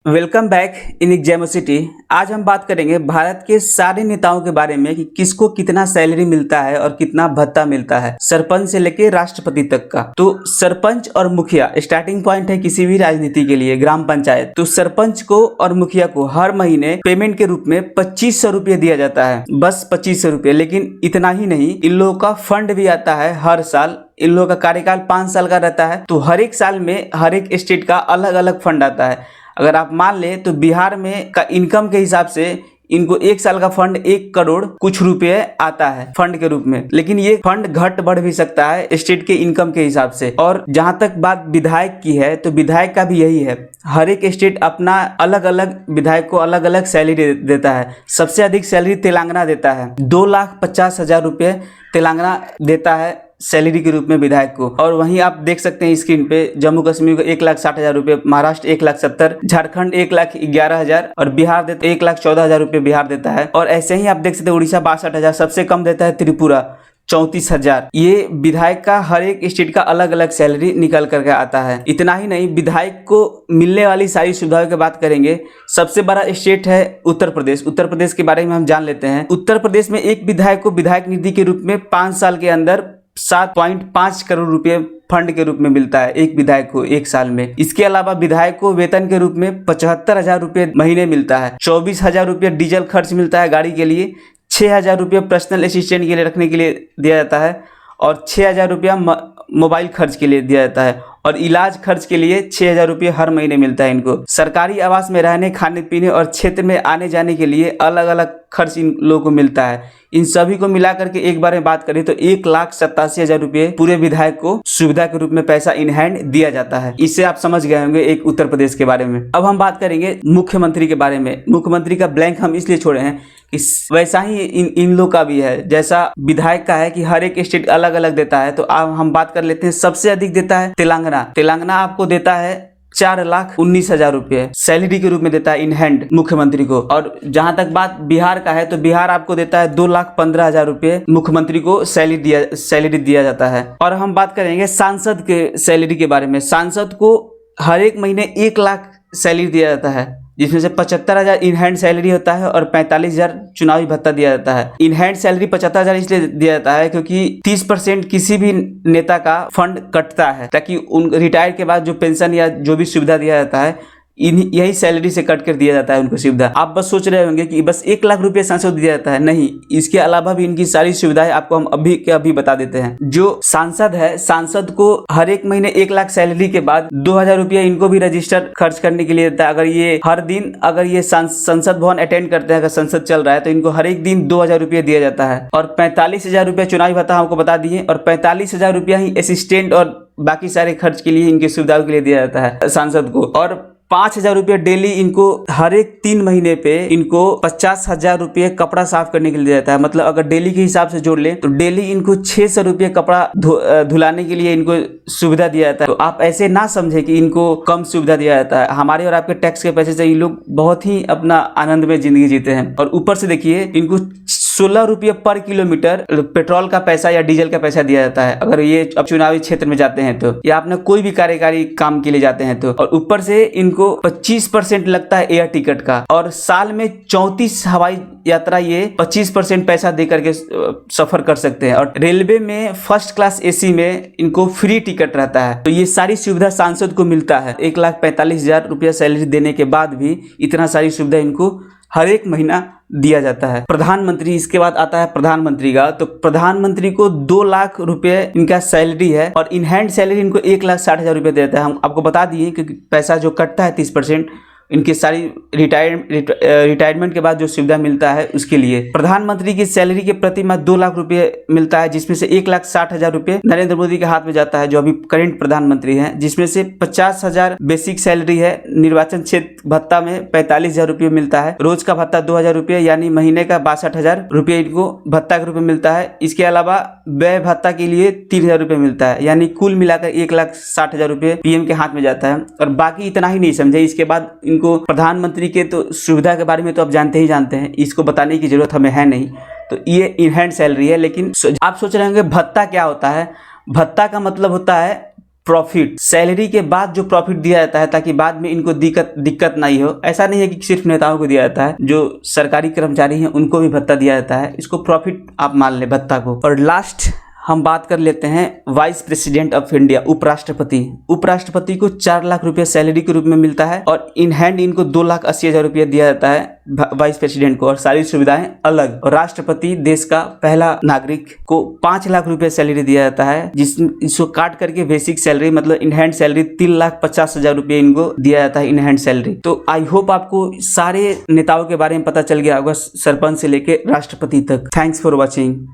Welcome back in एग्जामोसिटी। आज हम बात करेंगे भारत के सारे नेताओं के बारे में कि किसको कितना सैलरी मिलता है और कितना भत्ता मिलता है, सरपंच से लेके राष्ट्रपति तक का। तो सरपंच और मुखिया स्टार्टिंग पॉइंट है किसी भी राजनीति के लिए, ग्राम पंचायत। तो सरपंच को और मुखिया को हर महीने पेमेंट के रूप में 2500 रुपये दिया जाता है, बस 2500 रुपये। लेकिन इतना ही नहीं, इन लोगों का फंड भी आता है हर साल। इन लोगों का कार्यकाल 5 साल का रहता है, तो हर एक साल में हर एक स्टेट का अलग अलग फंड आता है। अगर आप मान ले तो बिहार में का इनकम के हिसाब से इनको एक साल का फंड 1 करोड़ कुछ रुपए आता है फंड के रूप में। लेकिन ये फंड घट बढ़ भी सकता है स्टेट के इनकम के हिसाब से। और जहां तक बात विधायक की है, तो विधायक का भी यही है, हर एक स्टेट अपना अलग अलग विधायक को अलग अलग सैलरी देता है। सबसे अधिक सैलरी तेलंगाना देता है, 2,50,000 रुपये तेलंगाना देता है सैलरी के रूप में विधायक को। और वहीं आप देख सकते हैं स्क्रीन पे, जम्मू कश्मीर को 1,60,000 रुपये, महाराष्ट्र 1,70,000, झारखंड 1,11,000 और बिहार देता 1,14,000 रुपये बिहार देता है। और ऐसे ही आप देख सकते हैं उड़ीसा 62,000, सबसे कम देता है त्रिपुरा 34,000। ये विधायक का हर एक स्टेट का अलग अलग सैलरी निकल करके आता है। इतना ही नहीं, विधायक को मिलने वाली सारी सुविधाओं की बात करेंगे। सबसे बड़ा स्टेट है उत्तर प्रदेश। उत्तर प्रदेश के बारे में हम जान लेते हैं। उत्तर प्रदेश में एक विधायक को विधायक निधि के रूप में 5 साल के अंदर 7.5 करोड़ रुपए फंड के रूप में मिलता है एक विधायक को एक साल में। इसके अलावा विधायक को वेतन के रूप में 75,000 रुपये महीने मिलता है, 24,000 रुपये डीजल खर्च मिलता है गाड़ी के लिए, 6,000 रुपये पर्सनल असिस्टेंट के लिए रखने के लिए दिया जाता है और 6,000 रुपया मोबाइल खर्च के लिए दिया जाता है और इलाज खर्च के लिए 6,000 रुपये हर महीने मिलता है इनको। सरकारी आवास में रहने, खाने पीने और क्षेत्र में आने जाने के लिए अलग अलग खर्च इन लोगों को मिलता है। इन सभी को मिला करके एक बार में बात करें तो 1,87,000 रुपये पूरे विधायक को सुविधा के रूप में पैसा इन हैंड दिया जाता है। इससे आप समझ गए होंगे एक उत्तर प्रदेश के बारे में। अब हम बात करेंगे मुख्यमंत्री के बारे में। मुख्यमंत्री का ब्लैंक हम इसलिए छोड़े हैं कि वैसा ही इन लोग का भी है, जैसा विधायक का है कि हर एक स्टेट अलग अलग देता है। तो अब हम बात कर लेते हैं, सबसे अधिक देता है तेलंगाना। तेलंगाना आपको देता है 4,19,000 रुपये सैलरी के रूप में देता है इन हैंड मुख्यमंत्री को। और जहां तक बात बिहार का है, तो बिहार आपको देता है 2,15,000 रुपये मुख्यमंत्री को सैलरी दिया जाता है। और हम बात करेंगे सांसद के सैलरी के बारे में। सांसद को हर एक महीने 1 लाख सैलरी दिया जाता है, जिसमें से 75,000 इन हैंड सैलरी होता है और 45,000 चुनावी भत्ता दिया जाता है। इन हैंड सैलरी 75,000 इसलिए दिया जाता है क्योंकि 30% किसी भी नेता का फंड कटता है, ताकि उन रिटायर के बाद जो पेंशन या जो भी सुविधा दिया जाता है यही सैलरी से कट कर दिया जाता है उनको सुविधा। आप बस सोच रहे होंगे कि बस 1 लाख रुपये सांसद दिया जाता है, नहीं, इसके अलावा भी इनकी सारी सुविधाएं आपको हम अभी के अभी बता देते हैं। जो सांसद है, सांसद को हर एक महीने 1 लाख सैलरी के बाद 2,000 रुपये इनको भी रजिस्टर खर्च करने के लिए देता है। अगर ये हर दिन अगर ये संसद भवन अटेंड करते हैं, अगर संसद चल रहा है, तो इनको हर एक दिन 2,000 रुपये दिया जाता है। और 45,000 रुपये चुनावी भत्ता हमको बता दिए, और 45,000 रुपया ही असिस्टेंट और बाकी सारे खर्च के लिए, इनकी सुविधाओं के लिए दिया जाता है सांसद को। और 5,000 रुपये डेली इनको हर एक 3 महीने पे इनको 50,000 रुपये कपड़ा साफ करने के लिए दिया जाता है। मतलब अगर डेली के हिसाब से जोड़ लें तो डेली इनको 600 रुपये कपड़ा धुलाने के लिए इनको सुविधा दिया जाता है। तो आप ऐसे ना समझे कि इनको कम सुविधा दिया जाता है। हमारे और आपके टैक्स के पैसे से ये लोग बहुत ही अपना आनंद में जिंदगी जीते हैं। और ऊपर से देखिए, इनको 16 रुपये पर किलोमीटर पेट्रोल का पैसा या डीजल का पैसा दिया जाता है अगर ये अब चुनावी क्षेत्र में जाते हैं तो, या अपना कोई भी कार्यकारी काम के लिए जाते हैं तो। और ऊपर से इनको 25% लगता है एयर टिकट का, और साल में 34 हवाई यात्रा ये 25% पैसा दे करके सफर कर सकते हैं। और रेलवे में फर्स्ट क्लास एसी में इनको फ्री टिकट रहता है। तो ये सारी सुविधा सांसद को मिलता है। 1,45,000 रुपया सैलरी देने के बाद भी इतना सारी सुविधा इनको हर एक महीना दिया जाता है। प्रधानमंत्री, इसके बाद आता है प्रधानमंत्री का। तो प्रधानमंत्री को 2 लाख रुपए इनका सैलरी है, और इन हैंड सैलरी इनको 1,60,000 रुपये देता है। हम आपको बता दिए क्योंकि पैसा जो कटता है 30%, इनकी सारी रिटायरमेंट के बाद जो सुविधा मिलता है उसके लिए। प्रधानमंत्री की सैलरी के प्रति माह 2 लाख रुपये मिलता है, जिसमें से 1,60,000 रुपये नरेंद्र मोदी के हाथ में जाता है, जो अभी करंट प्रधानमंत्री हैं। जिसमें से 50,000 बेसिक सैलरी है, निर्वाचन क्षेत्र भत्ता में 45,000 रुपये मिलता है, रोज का भत्ता 2,000 रुपये, यानी महीने का 62,000 रुपये इनको भत्ता के रूप में मिलता है। इसके अलावा व्यय भत्ता के लिए 3,000 रुपये मिलता है, यानी कुल मिलाकर 1,60,000 रुपये पीएम के हाथ में जाता है। और बाकी इतना ही नहीं समझे, इसके बाद को प्रधानमंत्री के तो सुविधा के बारे में तो आप जानते हैं, इसको बताने की जरूरत हमें है नहीं। तो ये इन हैंड सैलरी है। लेकिन आप सोच रहे होंगे भत्ता क्या होता है। भत्ता का मतलब होता है प्रॉफिट, सैलरी के बाद जो प्रॉफिट दिया जाता है ताकि बाद में इनको दिक्कत नहीं हो। ऐसा नहीं है कि सिर्फ नेताओं को दिया जाता है, जो सरकारी कर्मचारी हैं उनको भी भत्ता दिया जाता है। इसको प्रॉफिट आप मान ले भत्ता को। और लास्ट हम बात कर लेते हैं वाइस प्रेसिडेंट ऑफ इंडिया, उपराष्ट्रपति। उपराष्ट्रपति को 4 लाख रुपए सैलरी के रूप में मिलता है और इन हैंड इनको 2,80,000 रुपया दिया जाता है वाइस प्रेसिडेंट को, और सारी सुविधाएं अलग। और राष्ट्रपति, देश का पहला नागरिक, को 5 लाख रुपए सैलरी दिया जाता है, जिसको काट करके बेसिक सैलरी मतलब इन हैंड सैलरी 3,50,000 रुपये इनको दिया जाता है इन हैंड सैलरी। तो आई होप आपको सारे नेताओं के बारे में पता चल गया होगा, सरपंच से लेके राष्ट्रपति तक। Thanks for watching.